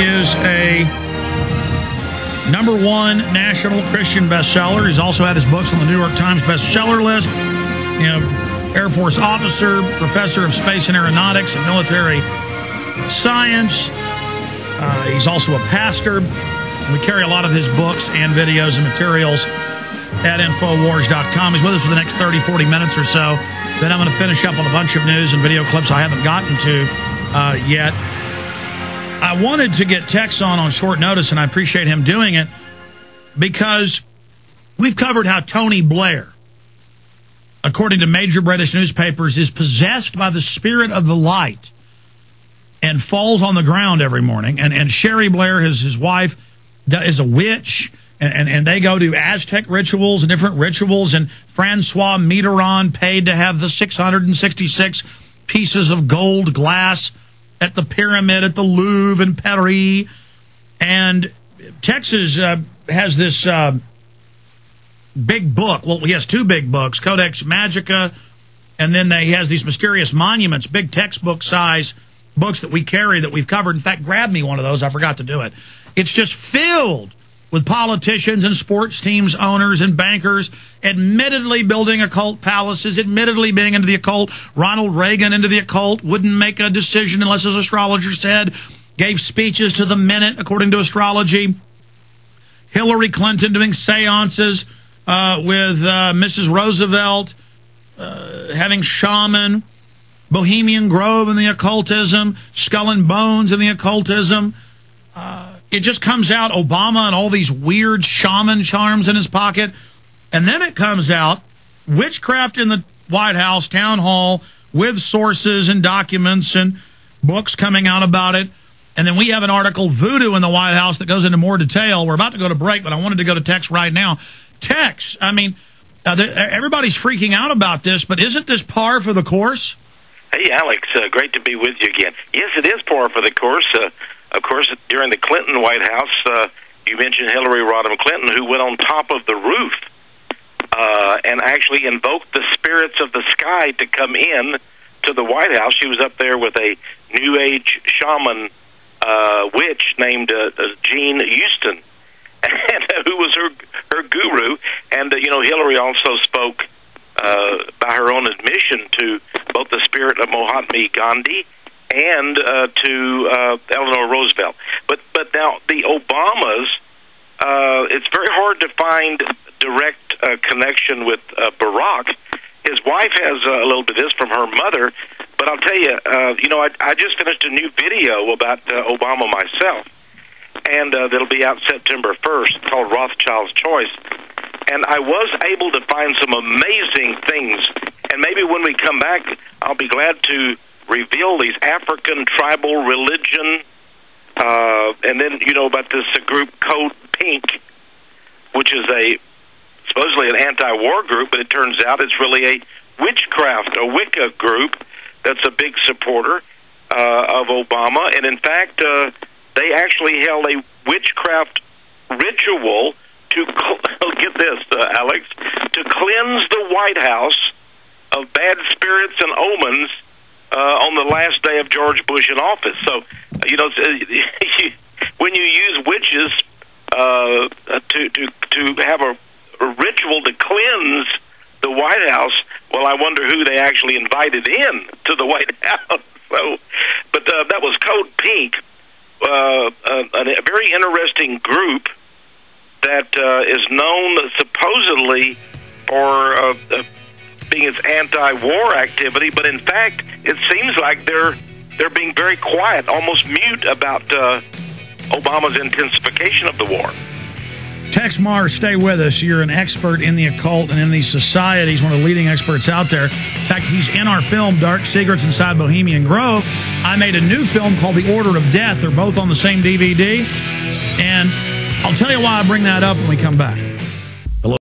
is a #1 national Christian bestseller. He's also had his books on the New York Times bestseller list. You know, Air Force officer, professor of space and aeronautics and military science. He's also a pastor. We carry a lot of his books and videos and materials at Infowars.com. He's with us for the next 30, 40 minutes or so. Then I'm going to finish up on a bunch of news and video clips I haven't gotten to yet. I wanted to get Texe on short notice, and I appreciate him doing it, because we've covered how Tony Blair, according to major British newspapers, is possessed by the spirit of the light and falls on the ground every morning. And Sherry Blair, his wife, is a witch, and they go to Aztec rituals and different rituals, and Francois Mitterrand paid to have the 666 pieces of gold glass at the pyramid at the Louvre in Paris. And Texas has this big book. Well, he has two big books, Codex Magica, and then he has these mysterious monuments, big textbook size books that we carry that we've covered. In fact, grab me one of those. I forgot to do it. It's just filled with politicians and sports teams, owners and bankers, admittedly building occult palaces, admittedly being into the occult. Ronald Reagan into the occult, wouldn't make a decision unless his astrologer said, gave speeches to the minute according to astrology. Hillary Clinton doing seances with Mrs. Roosevelt, having shaman, Bohemian Grove in the occultism, Skull and Bones in the occultism. It just comes out, Obama and all these weird shaman charms in his pocket. And then it comes out, witchcraft in the White House, town hall, with sources and documents and books coming out about it. And then we have an article, Voodoo in the White House, that goes into more detail. We're about to go to break, but I wanted to go to Texe right now. Texe, I mean, everybody's freaking out about this, but isn't this par for the course? Hey, Alex, great to be with you again. Yes, it is par for the course. Of course, during the Clinton White House, you mentioned Hillary Rodham Clinton, who went on top of the roof and actually invoked the spirits of the sky to come in to the White House. She was up there with a New Age shaman witch named Jean Houston, and who was her guru. And, Hillary also spoke by her own admission to both the spirit of Mahatma Gandhi and to Eleanor Roosevelt. But now the Obamas, it's very hard to find direct connection with Barack. His wife has a little bit of this from her mother, but I'll tell you, I just finished a new video about Obama myself, and that'll be out September 1st, called Rothschild's Choice. And I was able to find some amazing things, and maybe when we come back, I'll be glad to reveal these African tribal religion, and then, about this group Code Pink, which is supposedly an anti-war group, but it turns out it's really a witchcraft, a Wicca group that's a big supporter of Obama. And in fact, they actually held a witchcraft ritual to, get this, Alex, to cleanse the White House of bad spirits and omens on the last day of George Bush in office. So, when you use witches to have a ritual to cleanse the White House, well, I wonder who they actually invited in to the White House. So, but that was Code Pink, a very interesting group that is known supposedly for being its anti-war activity, but in fact, it seems like they're being very quiet, almost mute about Obama's intensification of the war. Texe Marr, stay with us. You're an expert in the occult and in these societies, one of the leading experts out there. In fact, he's in our film, Dark Secrets Inside Bohemian Grove. I made a new film called The Order of Death. They're both on the same DVD. And I'll tell you why I bring that up when we come back.